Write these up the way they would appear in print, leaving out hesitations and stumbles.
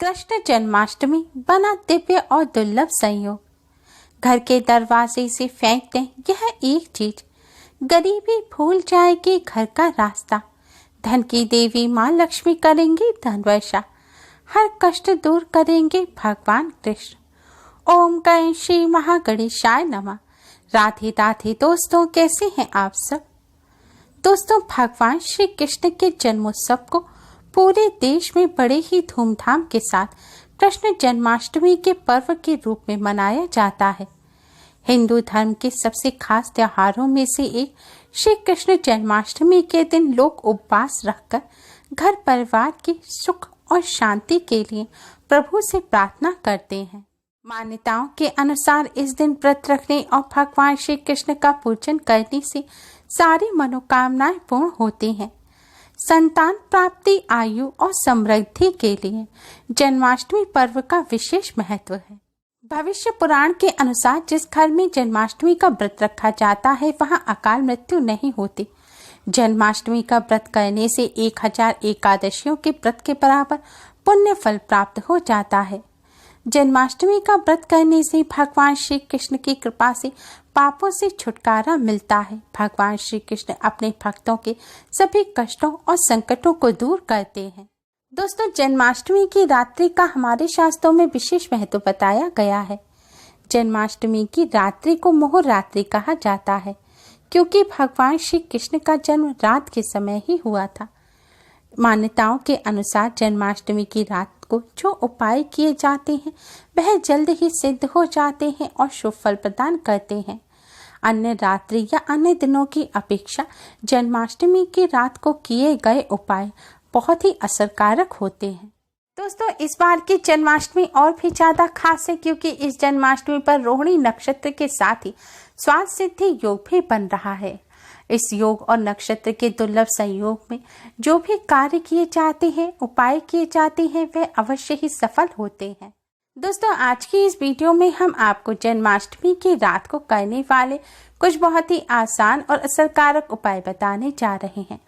कृष्ण जन्माष्टमी बना दिव्य और दुर्लभ संयोग। घर के दरवाजे से फेंक दें यह एक चीज, गरीबी भूल जाएगी घर का रास्ता। धन की देवी माँ लक्ष्मी करेंगी धन वर्षा, हर कष्ट दूर करेंगे भगवान कृष्ण। ओम गण श्री महागणेशाय नमः। राधे राधे दोस्तों, कैसे हैं आप सब। दोस्तों, भगवान श्री कृष्ण के जन्मोत्सव को पूरे देश में बड़े ही धूमधाम के साथ कृष्ण जन्माष्टमी के पर्व के रूप में मनाया जाता है। हिंदू धर्म के सबसे खास त्योहारों में से एक श्री कृष्ण जन्माष्टमी के दिन लोग उपवास रखकर घर परिवार की सुख और शांति के लिए प्रभु से प्रार्थना करते हैं। मान्यताओं के अनुसार इस दिन व्रत रखने और भगवान श्री कृष्ण का पूजन करने से सारी मनोकामनाएं पूर्ण होती हैं। संतान प्राप्ति, आयु और समृद्धि के लिए जन्माष्टमी पर्व का विशेष महत्व है। भविष्य पुराण के अनुसार जिस घर में जन्माष्टमी का व्रत रखा जाता है वहां अकाल मृत्यु नहीं होती। जन्माष्टमी का व्रत करने से 1000 एकादशियों के व्रत के बराबर पुण्य फल प्राप्त हो जाता है। जन्माष्टमी का व्रत करने से भगवान श्री कृष्ण की कृपा से पापों से छुटकारा मिलता है। भगवान श्री कृष्ण अपने भक्तों के सभी कष्टों और संकटों को दूर करते हैं। दोस्तों, जन्माष्टमी की रात्रि का हमारे शास्त्रों में विशेष महत्व बताया गया है। जन्माष्टमी की रात्रि को मोह रात्रि कहा जाता है क्योंकि भगवान श्री कृष्ण का जन्म रात के समय ही हुआ था। मान्यताओं के अनुसार जन्माष्टमी की रात को जो उपाय किए जाते हैं वह जल्द ही सिद्ध हो जाते हैं और शुभ फल प्रदान करते हैं। अन्य रात्रि या अन्य दिनों की अपेक्षा जन्माष्टमी की रात को किए गए उपाय बहुत ही असरकारक होते हैं। दोस्तों, इस बार की जन्माष्टमी और भी ज्यादा खास है क्योंकि इस जन्माष्टमी पर रोहिणी नक्षत्र के साथ ही स्वास्थ्य सिद्धि योग भी बन रहा है। इस योग और नक्षत्र के दुर्लभ संयोग में जो भी कार्य किए जाते हैं, उपाय किए जाते हैं, वह अवश्य ही सफल होते हैं। दोस्तों, आज की इस वीडियो में हम आपको जन्माष्टमी की रात को करने वाले कुछ बहुत ही आसान और असरकारक उपाय बताने जा रहे हैं।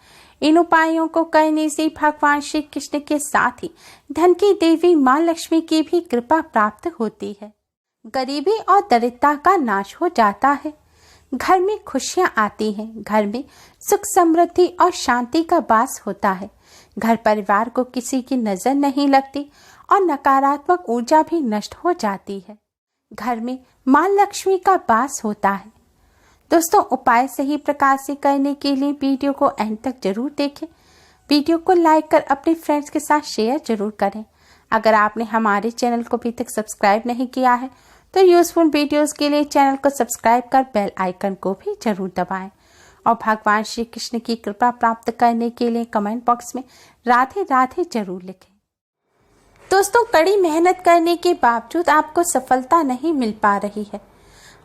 इन उपायों को करने से भगवान श्री कृष्ण के साथ ही धन की देवी माँ लक्ष्मी की भी कृपा प्राप्त होती है। गरीबी और दरिद्रता का नाश हो जाता है, घर में खुशियां आती हैं, घर में सुख समृद्धि और शांति का वास होता है। घर परिवार को किसी की नजर नहीं लगती और नकारात्मक ऊर्जा भी नष्ट हो जाती है। घर में मां लक्ष्मी का वास होता है। दोस्तों, उपाय सही प्रकार से करने के लिए वीडियो को एंड तक जरूर देखें। वीडियो को लाइक कर अपने फ्रेंड्स के साथ शेयर जरूर करें। अगर आपने हमारे चैनल को अभी तक सब्सक्राइब नहीं किया है तो यूजफुल वीडियोस के लिए चैनल को सब्सक्राइब कर बेल आइकन को भी जरूर दबाएं और भगवान श्री कृष्ण की कृपा प्राप्त करने के लिए कमेंट बॉक्स में राधे राधे जरूर लिखें। दोस्तों, कड़ी मेहनत करने के बावजूद आपको सफलता नहीं मिल पा रही है।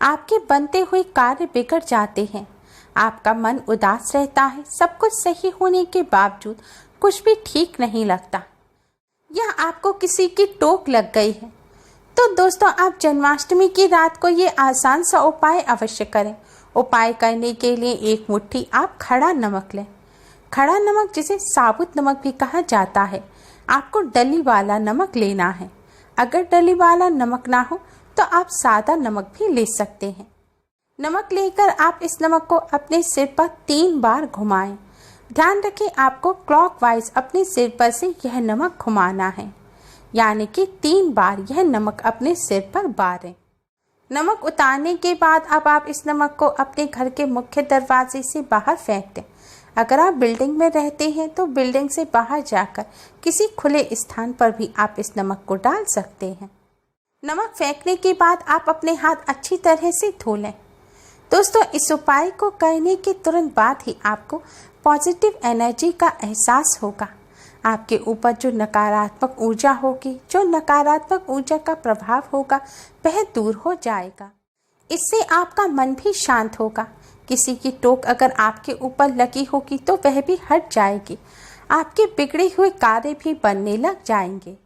आपके बनते हुए कार्य बिगड़ जाते हैं, आपका मन उदास रहता है, सब कुछ सही होने के बावजूद कुछ भी ठीक नहीं लगता या आपको किसी की टोक लग गई है, तो दोस्तों आप जन्माष्टमी की रात को ये आसान सा उपाय अवश्य करें। उपाय करने के लिए एक मुट्ठी आप खड़ा नमक लें। खड़ा नमक जिसे साबुत नमक भी कहा जाता है, आपको डली वाला नमक लेना है। अगर डली वाला नमक ना हो तो आप सादा नमक भी ले सकते हैं। नमक लेकर आप इस नमक को अपने सिर पर 3 बार घुमाएं। ध्यान रखें, आपको क्लॉकवाइज अपने सिर पर से यह नमक घुमाना है, यानी कि 3 बार यह नमक अपने सिर पर बारें। नमक उतारने के बाद अब आप इस नमक को अपने घर के मुख्य दरवाजे से बाहर फेंक दें। अगर आप बिल्डिंग में रहते हैं तो बिल्डिंग से बाहर जाकर किसी खुले स्थान पर भी आप इस नमक को डाल सकते हैं। नमक फेंकने के बाद आप अपने हाथ अच्छी तरह से धो लें। दोस्तों, इस उपाय को करने के तुरंत बाद ही आपको पॉजिटिव एनर्जी का एहसास होगा। आपके ऊपर जो नकारात्मक ऊर्जा होगी, जो नकारात्मक ऊर्जा का प्रभाव होगा, वह दूर हो जाएगा। इससे आपका मन भी शांत होगा। किसी की टोक अगर आपके ऊपर लगी होगी तो वह भी हट जाएगी। आपके बिगड़े हुए कार्य भी बनने लग जाएंगे।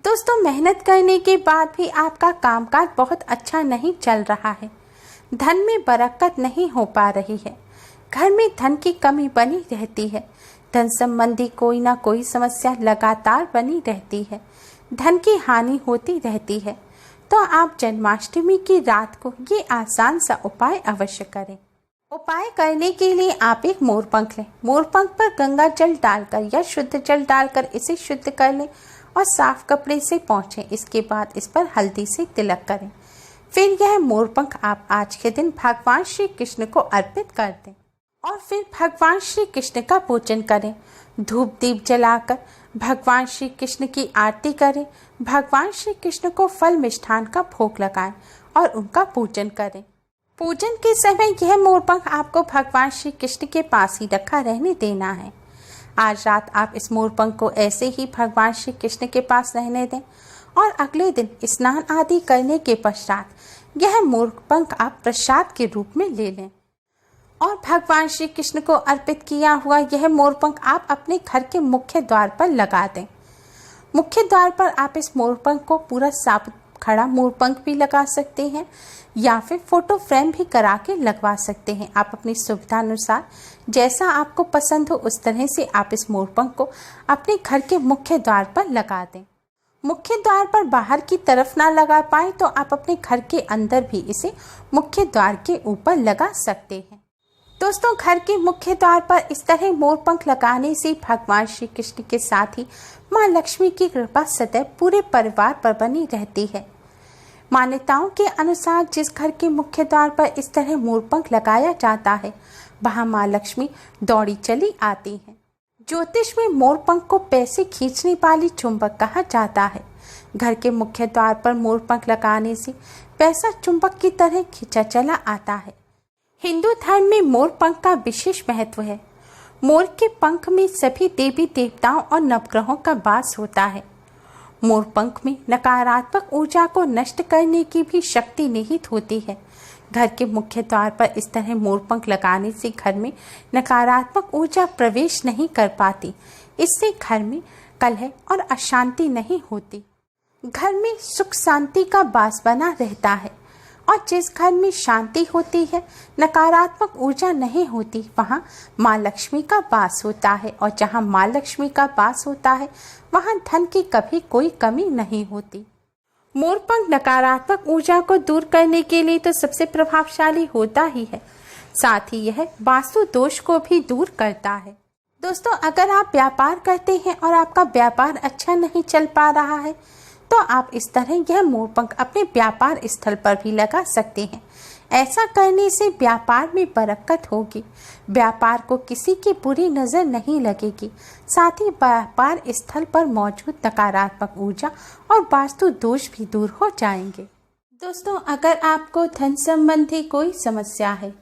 दोस्तों, मेहनत करने के बाद भी आपका कामकाज बहुत अच्छा नहीं चल रहा है, धन में बरकत नहीं हो पा रही है, घर में धन की कमी बनी रहती है, धन संबंधी कोई ना कोई समस्या लगातार बनी रहती है, धन की हानि होती रहती है। तो आप जन्माष्टमी की रात को ये आसान सा उपाय अवश्य करें। उपाय करने के लिए आप एक मोरपंख लें। मोरपंख पर गंगा जल डालकर या शुद्ध जल डालकर इसे शुद्ध कर लें और साफ कपड़े से पोंछें। इसके बाद इस पर हल्दी से तिलक करें। फिर यह मोरपंख आप आज के दिन भगवान श्री कृष्ण को अर्पित कर दें और फिर भगवान श्री कृष्ण का पूजन करें। धूप दीप जलाकर भगवान श्री कृष्ण की आरती करें। भगवान श्री कृष्ण को फल मिष्ठान का भोग लगाएं और उनका पूजन करें। पूजन के समय यह मोरपंख आपको भगवान श्री कृष्ण के पास ही रखा रहने देना है। आज रात आप इस मोरपंख को ऐसे ही भगवान श्री कृष्ण के पास रहने दें और अगले दिन स्नान आदि करने के पश्चात यह मोरपंख आप प्रसाद के रूप में ले लें और भगवान श्री कृष्ण को अर्पित किया हुआ यह मोरपंख आप अपने घर के मुख्य द्वार पर लगा दें। मुख्य द्वार पर आप इस मोरपंख को पूरा साबुत खड़ा मोरपंख भी लगा सकते हैं या फिर फोटो फ्रेम भी करा के लगवा सकते हैं। आप अपनी सुविधा अनुसार जैसा आपको पसंद हो उस तरह से आप इस मोरपंख को अपने घर के मुख्य द्वार पर लगा दें। मुख्य द्वार पर बाहर की तरफ ना लगा पाए तो आप अपने घर के अंदर भी इसे मुख्य द्वार के ऊपर लगा सकते हैं। दोस्तों, घर के मुख्य द्वार पर इस तरह मोरपंख लगाने से भगवान श्री कृष्ण के साथ ही माँ लक्ष्मी की कृपा सदैव पूरे परिवार पर बनी रहती है। मान्यताओं के अनुसार जिस घर के मुख्य द्वार पर इस तरह मोरपंख लगाया जाता है वहां माँ लक्ष्मी दौड़ी चली आती है। ज्योतिष में मोरपंख को पैसे खींचने वाली चुंबक कहा जाता है। घर के मुख्य द्वार पर मोरपंख लगाने से पैसा चुंबक की तरह खींचा चला आता है। हिंदू धर्म में मोरपंख का विशेष महत्व है। मोर के पंख में सभी देवी देवताओं और नवग्रहों का वास होता है। मोरपंख में नकारात्मक ऊर्जा को नष्ट करने की भी शक्ति निहित होती है। घर के मुख्य द्वार पर इस तरह मोरपंख लगाने से घर में नकारात्मक ऊर्जा प्रवेश नहीं कर पाती। इससे घर में कलह और अशांति नहीं होती। घर में सुख शांति का वास बना रहता है और जिस घर में शांति होती है, नकारात्मक ऊर्जा नहीं होती, वहाँ माँ लक्ष्मी का वास होता है और जहाँ माँ लक्ष्मी का वास होता है वहाँ धन की कभी कोई कमी नहीं होती। मोरपंख नकारात्मक ऊर्जा को दूर करने के लिए तो सबसे प्रभावशाली होता ही है, साथ ही यह वास्तु दोष को भी दूर करता है। दोस्तों, अगर आप व्यापार करते हैं और आपका व्यापार अच्छा नहीं चल पा रहा है तो आप इस तरह यह मोरपंख अपने व्यापार स्थल पर भी लगा सकते हैं। ऐसा करने से व्यापार में बरकत होगी, व्यापार को किसी की बुरी नज़र नहीं लगेगी, साथ ही व्यापार स्थल पर मौजूद नकारात्मक ऊर्जा और वास्तु दोष भी दूर हो जाएंगे। दोस्तों, अगर आपको धन संबंधी कोई समस्या है,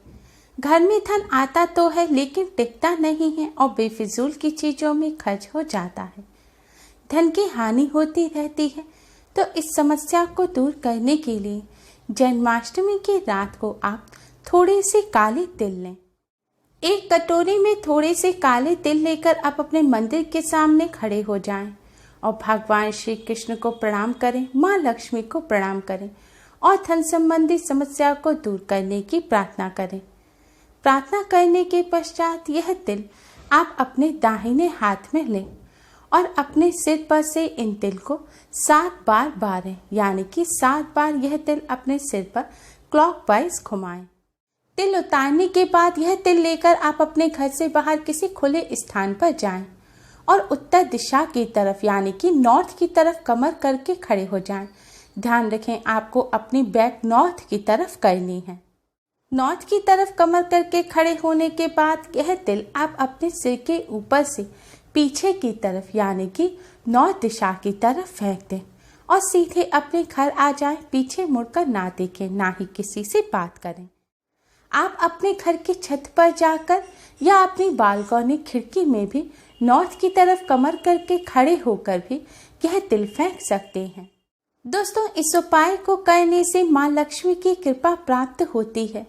घर में धन आता तो है लेकिन टिकता नहीं है और बेफिजूल की चीज़ों में खर्च हो जाता है, धन की हानि होती रहती है, तो इस समस्या को दूर करने के लिए जन्माष्टमी की रात को आप थोड़े से काले तिल लें। एक कटोरी में थोड़े से काले तिल लेकर आप अपने मंदिर के सामने खड़े हो जाएं और भगवान श्री कृष्ण को प्रणाम करें, माँ लक्ष्मी को प्रणाम करें और धन संबंधी समस्या को दूर करने की प्रार्थना करें। प्रार्थना करने के पश्चात यह तिल आप अपने दाहिने हाथ में लें और अपने सिर पर से इन तिल को 7 बार बारें, यानी कि 7 बार यह तिल अपने सिर पर क्लॉकवाइज घुमाएं। तिल उतारने के बाद यह तिल लेकर आप अपने घर से बाहर किसी खुले स्थान पर जाएं और उत्तर दिशा की तरफ यानी कि नॉर्थ की तरफ कमर करके खड़े हो जाएं। ध्यान रखें, आपको अपनी बैक नॉर्थ की तरफ करनी है। नॉर्थ की तरफ कमर करके खड़े होने के बाद यह तिल आप अपने सिर के ऊपर से पीछे की तरफ यानी कि नॉर्थ दिशा की तरफ फेंक दें और सीधे अपने घर आ जाएं। पीछे मुड़कर ना देखें, ना ही किसी से बात करें। आप अपने घर की छत पर जाकर या अपनी बालकनी खिड़की में भी नॉर्थ की तरफ कमर करके खड़े होकर भी यह तिल फेंक सकते हैं। दोस्तों, इस उपाय को करने से माँ लक्ष्मी की कृपा प्राप्त होती है।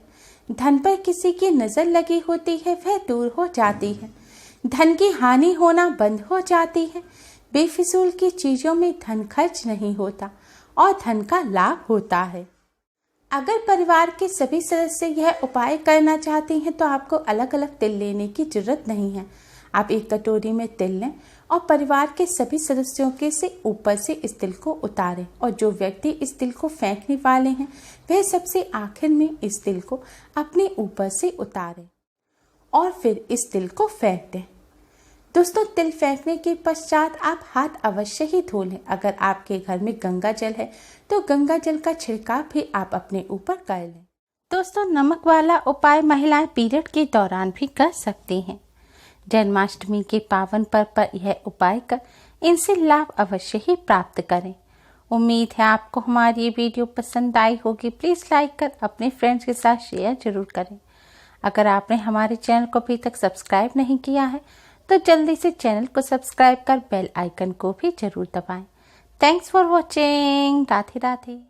धन पर किसी की नजर लगी होती है वह दूर हो जाती है, धन की हानि होना बंद हो जाती है, बेफिजूल की चीजों में धन खर्च नहीं होता और धन का लाभ होता है। अगर परिवार के सभी सदस्य यह उपाय करना चाहते हैं तो आपको अलग अलग तिल लेने की जरूरत नहीं है। आप एक कटोरी में तिल लें और परिवार के सभी सदस्यों के से ऊपर से इस तिल को उतारें और जो व्यक्ति इस तिल को फेंकने वाले हैं वह सबसे आखिर में इस तिल को अपने ऊपर से उतारें और फिर इस तिल को फेंक दें। दोस्तों, तिल फेंकने के पश्चात आप हाथ अवश्य ही धो लें। अगर आपके घर में गंगा जल है तो गंगा जल का छिड़काव भी आप अपने ऊपर कर लें। दोस्तों, नमक वाला उपाय महिलाएं पीरियड के दौरान भी कर सकती हैं। जन्माष्टमी के पावन पर्व पर यह उपाय कर इनसे लाभ अवश्य ही प्राप्त करें। उम्मीद है आपको हमारी ये वीडियो पसंद आई होगी। प्लीज़ लाइक कर अपने फ्रेंड्स के साथ शेयर जरूर करें। अगर आपने हमारे चैनल को अभी तक सब्सक्राइब नहीं किया है तो जल्दी से चैनल को सब्सक्राइब कर बेल आइकन को भी जरूर दबाएं। Thanks for watching. Radhe Radhe.